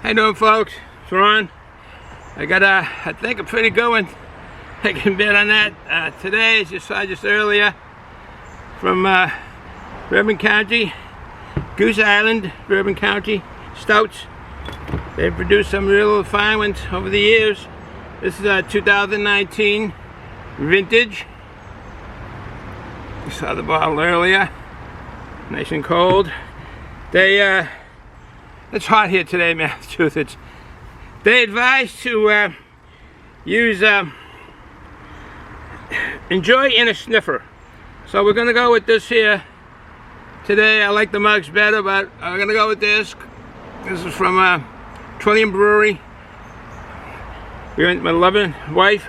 How you doing, folks? It's Ron. I got I think a pretty good one. I can bet on that. Today, as you saw just earlier, from Bourbon County, Goose Island, Bourbon County, Stouts. They've produced some real fine ones over the years. This is a 2019 vintage. You saw the bottle earlier. Nice and cold. They it's hot here today, Massachusetts. They advise to use enjoy in a sniffer. So we're gonna go with this here today. I like the mugs better, but I'm gonna go with this. This is from Millenium Brewery. We went with my loving wife.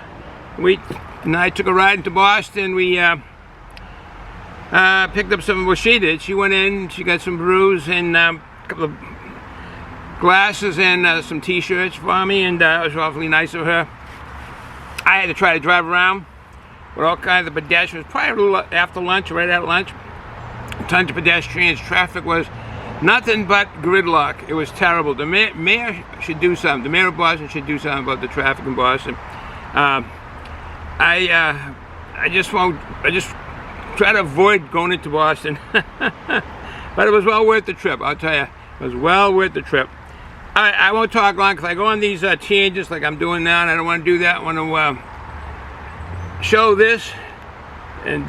And I took a ride into Boston. We picked up some, well, she did. She went in, she got some brews and a couple of glasses and some t-shirts for me, and it was awfully nice of her. I had to try to drive around with all kinds of pedestrians, probably a little after lunch, right at lunch. Tons of pedestrians. Traffic was nothing but gridlock. It was terrible. The mayor should do something. The mayor of Boston should do something about the traffic in Boston. I just try to avoid going into Boston. But it was well worth the trip, I'll tell you. It was well worth the trip. I won't talk long because I go on these tangents like I'm doing now, and I don't want to do that. I want to show this and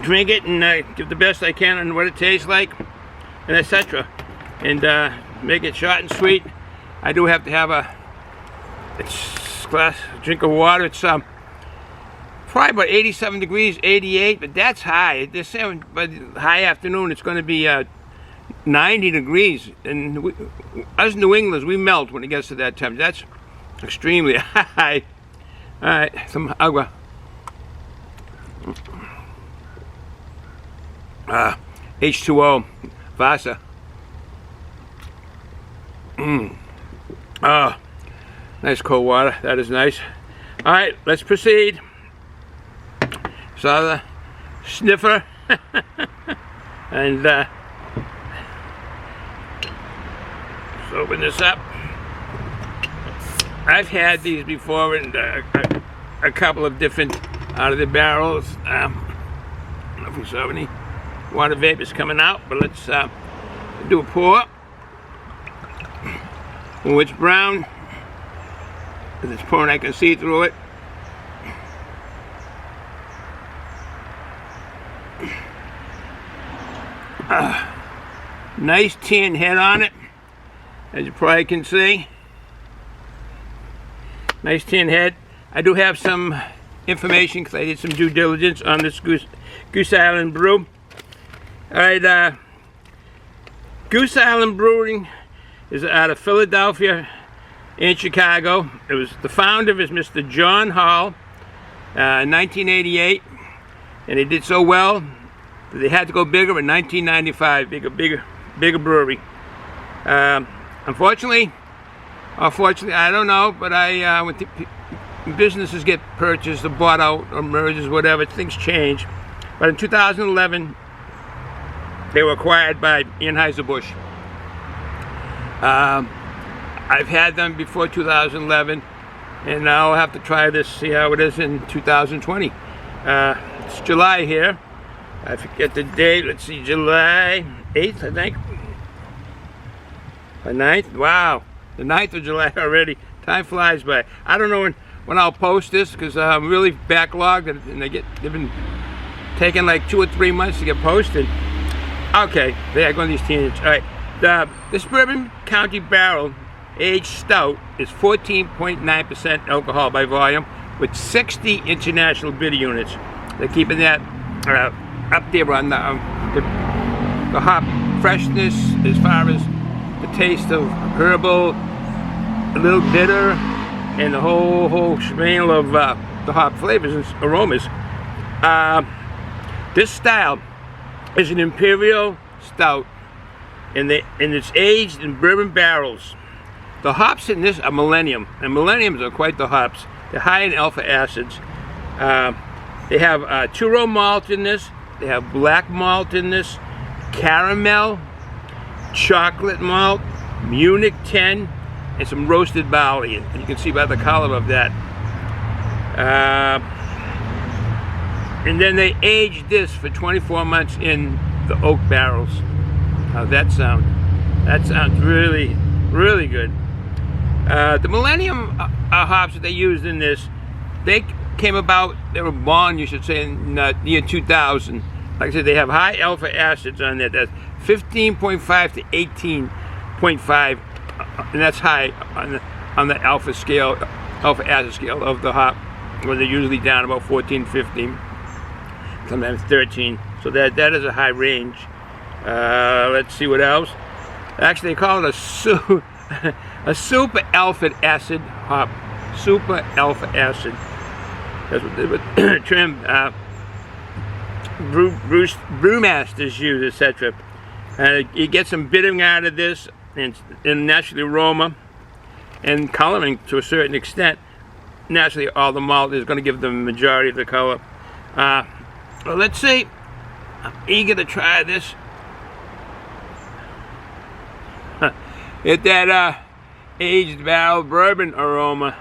drink it and give the best I can on what it tastes like, and etc. And make it short and sweet. I do have to have a glass drink of water. It's probably about 87 degrees, 88, but that's high. They're saying by high afternoon it's going to be 90 degrees, and us New Englanders, we melt when it gets to that temperature. That's extremely high. All right, some agua. H2O, Vasa. Oh, nice cold water. That is nice. All right, let's proceed. Saw the sniffer, and let's open this up. I've had these before in a couple of different out of the barrels. I don't know if we saw any water vapors coming out, but let's do a pour. When it's brown, as it's pouring, I can see through it. Nice tin head on it, as you probably can see. Nice tin head. I do have some information because I did some due diligence on this Goose Island brew. Alright, Goose Island Brewing is out of Philadelphia and Chicago. It was, the founder is Mr. John Hall, 1988, and he did so well that they had to go bigger in 1995, bigger brewery. Unfortunately, I don't know, but when businesses get purchased or bought out or mergers, whatever, things change. But in 2011, they were acquired by Anheuser Busch. I've had them before 2011, and now I'll have to try this, see how it is in 2020. It's July here. I forget the date. Let's see, July 8th, I think. The 9th? Wow, the 9th of July already. Time flies by. I don't know when I'll post this because I'm really backlogged, and they've been taking like 2 or 3 months to get posted. Okay, there I go on these tangents. All right, this Bourbon County barrel aged stout is 14.9% alcohol by volume with 60 international bitter units. They're keeping that up there on the hop freshness as far as the taste of herbal, a little bitter, and the whole shebang of the hop flavors and aromas. This style is an imperial stout, and it's aged in bourbon barrels. The hops in this are Millenium, and Milleniums are quite the hops. They're high in alpha acids. They have two-row malt in this. They have black malt in this, caramel, chocolate malt, Munich 10, and some roasted barley. And you can see by the color of that. And then they aged this for 24 months in the oak barrels. How's that sound? That sounds really, really good. The Millenium hops that they used in this, they came about, they were born, you should say, in the year 2000. Like I said, they have high alpha acids on there. That's 15.5 to 18.5, and that's high on the alpha scale, alpha acid scale of the hop, where they're usually down about 14, 15, sometimes 13. So that is a high range. Let's see what else. Actually, they call it a super alpha acid hop. Super alpha acid. That's what the term brewmasters use, etc. You get some bittering out of this, and naturally aroma and coloring to a certain extent. Naturally, all the malt is going to give the majority of the color. Well, let's see. I'm eager to try this. Get that aged barrel bourbon aroma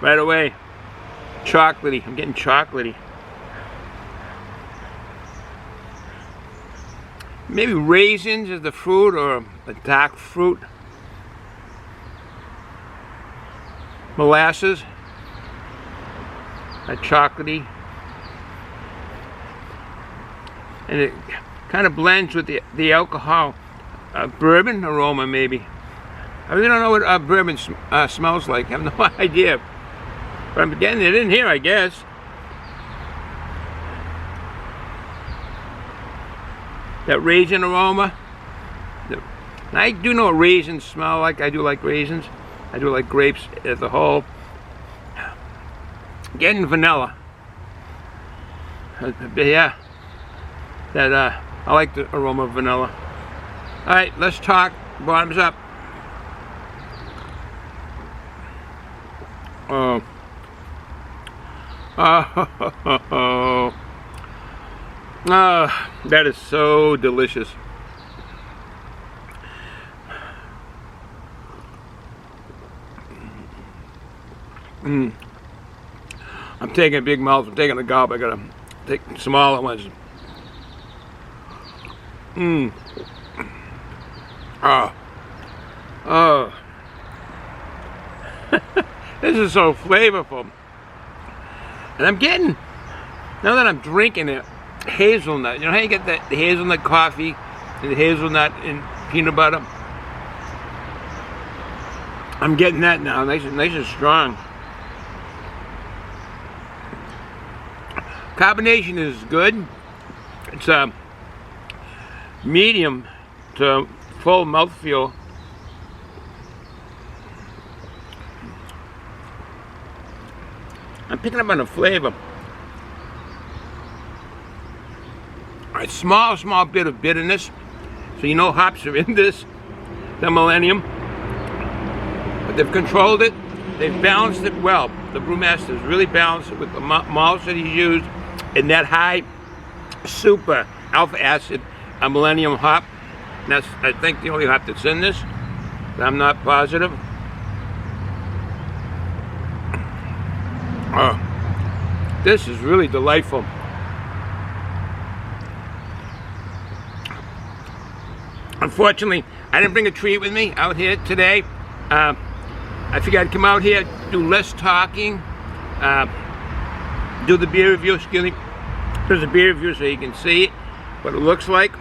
right away. Chocolatey. I'm getting chocolatey. Maybe raisins is the fruit, or a dark fruit. Molasses. A chocolatey. And it kind of blends with the alcohol. Bourbon aroma, maybe. I really don't know what bourbon smells like. I have no idea. But I'm getting it in here, I guess. That raisin aroma. And I do know what raisins smell like. I do like raisins. I do like grapes as a whole. Getting vanilla. Yeah. That I like the aroma of vanilla. All right, let's talk. Bottoms up. Oh. Oh. Oh, that is so delicious. I'm taking a big mouth. I'm taking a gulp. I gotta take smaller ones. Oh. Oh. This is so flavorful. And I'm getting, now that I'm drinking it, hazelnut. You know how you get the hazelnut coffee and the hazelnut and peanut butter? I'm getting that now, nice and strong. Carbonation is good. It's a medium to full mouthfeel. I'm picking up on the flavor. A small bit of bitterness. So you know hops are in this, the Millenium. But they've controlled it. They've balanced it well. The brewmasters really balanced it with the malts that he used and that high super alpha acid Millenium hop. And that's, I think, the only hop that's in this. But I'm not positive. Oh, this is really delightful. Unfortunately, I didn't bring a treat with me out here today. I figured I'd come out here, do less talking, do the beer review. Excuse me. There's a beer review so you can see what it looks like.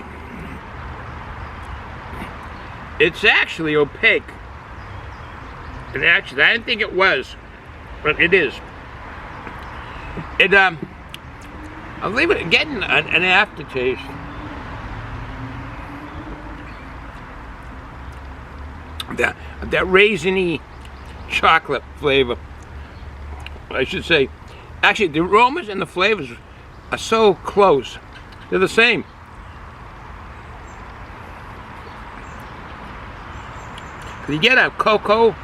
It's actually opaque. And actually, I didn't think it was, but it is. It I believe it getting an aftertaste. That raisiny chocolate flavor, I should say. Actually, the aromas and the flavors are so close. They're the same. You get a cocoa,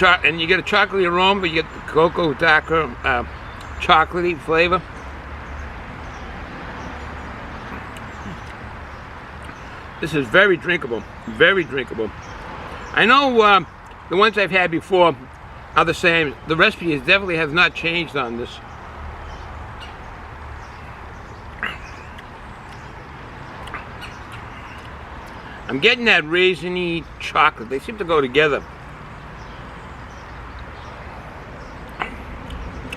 and you get a chocolatey aroma, but you get the cocoa darker, chocolatey flavor. This is very drinkable, very drinkable. I know the ones I've had before are the same. The recipe definitely has not changed on this. I'm getting that raisiny chocolate. They seem to go together.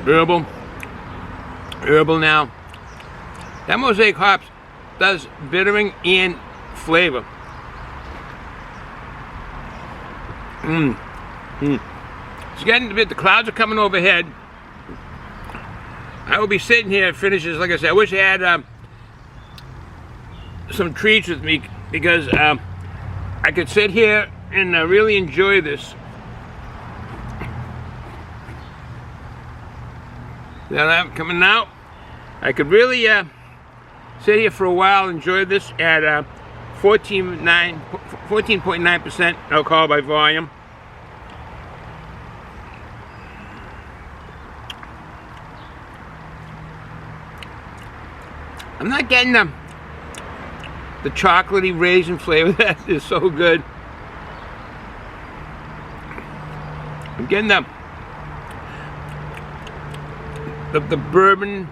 Herbal now. That Mosaic hops does bittering and flavor. It's getting a bit, the clouds are coming overhead. I will be sitting here and finish this. Like I said, I wish I had some treats with me, because I could sit here and really enjoy this. Now that I'm coming out, I could really sit here for a while, enjoy this at 14.9% alcohol by volume. I'm not getting the chocolatey raisin flavor that is so good. I'm getting the bourbon,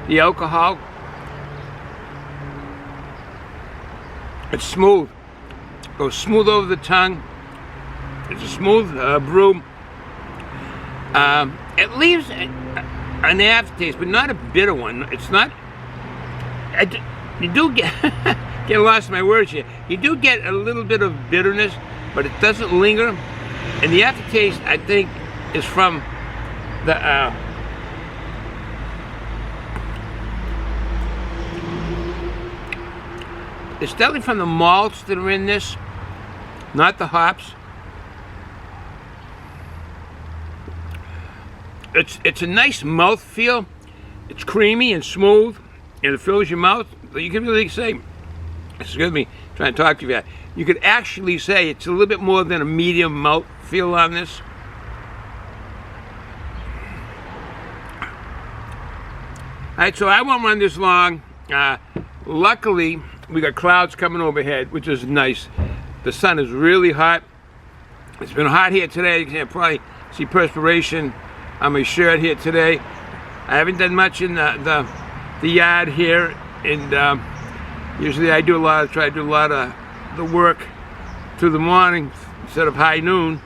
the alcohol. It's smooth. Goes smooth over the tongue. It's a smooth brew. It leaves an aftertaste, but not a bitter one. It's not. You do get get lost in my words here. You do get a little bit of bitterness, but it doesn't linger. And the aftertaste, I think, is from the it's definitely from the malts that are in this, not the hops. It's a nice mouth feel. It's creamy and smooth, and it fills your mouth. You can really say, excuse me, trying to talk to you. You could actually say it's a little bit more than a medium mouth feel on this. All right, so I won't run this long. Luckily, we got clouds coming overhead, which is nice. The sun is really hot. It's been hot here today. You can probably see perspiration on my shirt here today. I haven't done much in the yard here, and usually I try to do a lot of the work through the morning instead of high noon.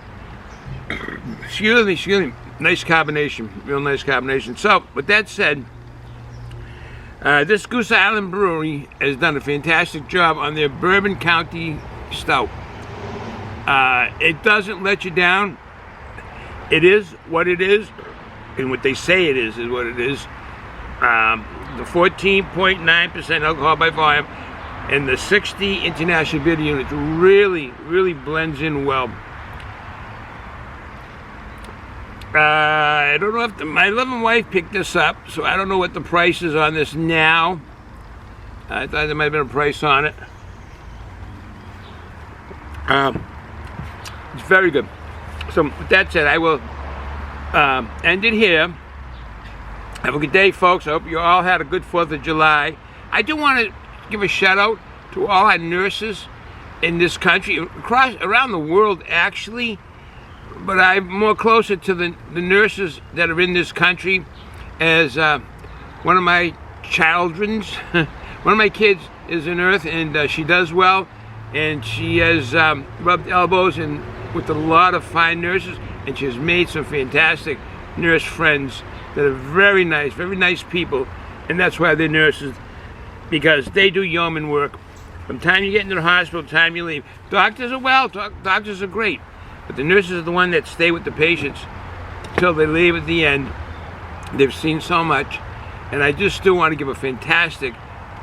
Excuse me. Nice combination, real nice combination. So, with that said, this Goose Island Brewery has done a fantastic job on their Bourbon County Stout. It doesn't let you down. It is what it is, and what they say it is what it is. The 14.9% alcohol by volume and the 60 international beer units really blends in well. I don't know if my loving wife picked this up, so I don't know what the price is on this now. I thought there might have been a price on it. It's very good. So with that said, I will end it here. Have a good day, folks. I hope you all had a good 4th of July. I do want to give a shout out to all our nurses in this country, around the world actually, but I'm more closer to the nurses that are in this country, as one of my children's, one of my kids is a nurse, and she does well, and she has rubbed elbows with a lot of fine nurses, and she has made some fantastic nurse friends that are very nice people, and that's why they're nurses, because they do yeoman work. From the time you get into the hospital, the time you leave. Doctors are well, doctors are great, but the nurses are the one that stay with the patients until they leave at the end. They've seen so much, and I just still want to give a fantastic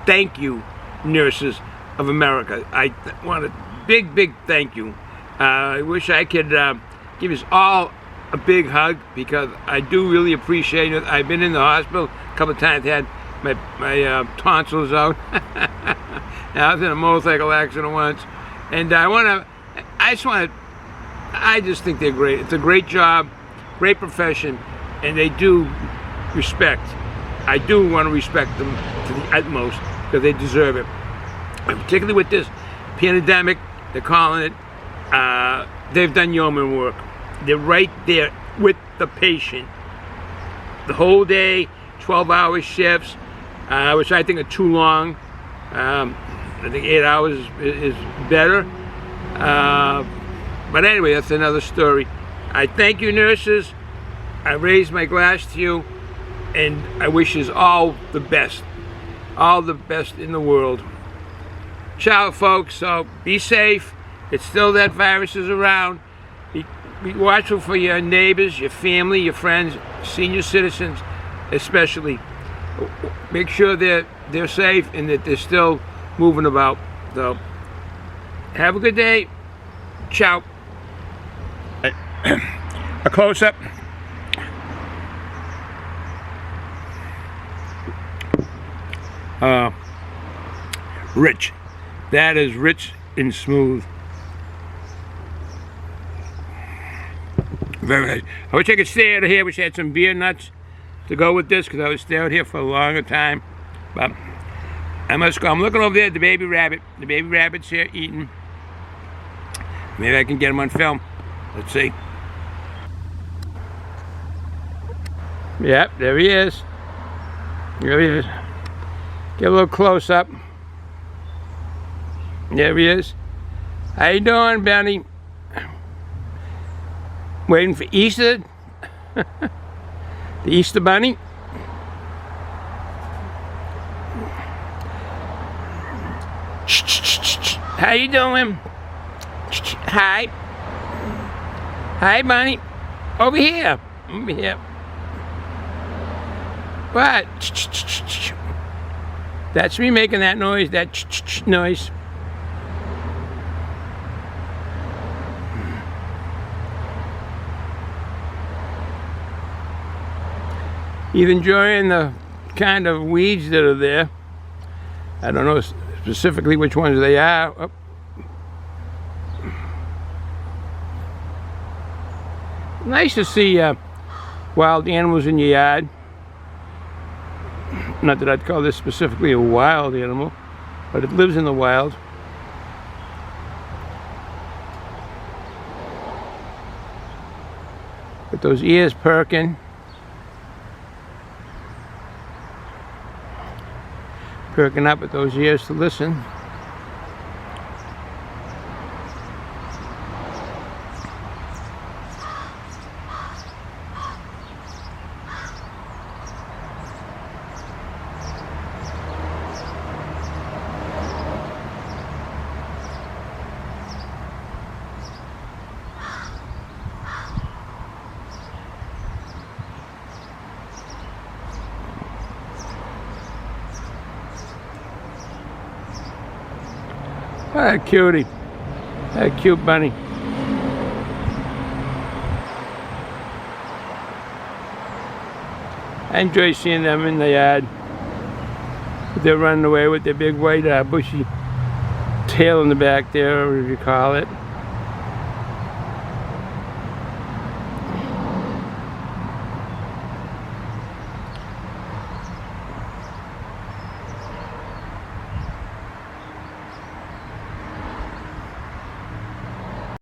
thank you, nurses of America. I want a big thank you. I wish I could give us all a big hug, because I do really appreciate it. I've been in the hospital a couple of times, had my tonsils out. I was in a motorcycle accident once, and I just think they're great. It's a great job, great profession, and they do respect. I do want to respect them to the utmost, because they deserve it. And particularly with this pandemic, they're calling it. They've done yeoman work. They're right there with the patient the whole day, 12-hour shifts, which I think are too long. I think 8 hours is better. But anyway, that's another story. I thank you, nurses. I raise my glass to you, and I wish you all the best in the world. Ciao, folks. So be safe. It's still that virus is around. Be watchful for your neighbors, your family, your friends, senior citizens, especially. Make sure they're safe and that they're still moving about. So have a good day. Ciao. A close-up. Rich. That is rich and smooth. Very nice. I wish I could stay out of here. I wish I had some beer nuts to go with this, because I would stay out here for a longer time. But I must go. I'm looking over there at the baby rabbit. The baby rabbit's here eating. Maybe I can get him on film. Let's see. Yep, there he is. There he is. Get a little close up. There he is. How you doing, Benny? Waiting for Easter? The Easter bunny? How you doing? Hi. Hi, bunny. Over here. Over here. What? That's me making that noise, that noise. He's enjoying the kind of weeds that are there. I don't know specifically which ones they are. Oh. Nice to see wild animals in your yard. Not that I'd call this specifically a wild animal, but it lives in the wild. With those ears perking. Perking up with those ears to listen. What a cutie. What a cute bunny. I enjoy seeing them in the yard. They're running away with their big white bushy tail in the back there, whatever you call it.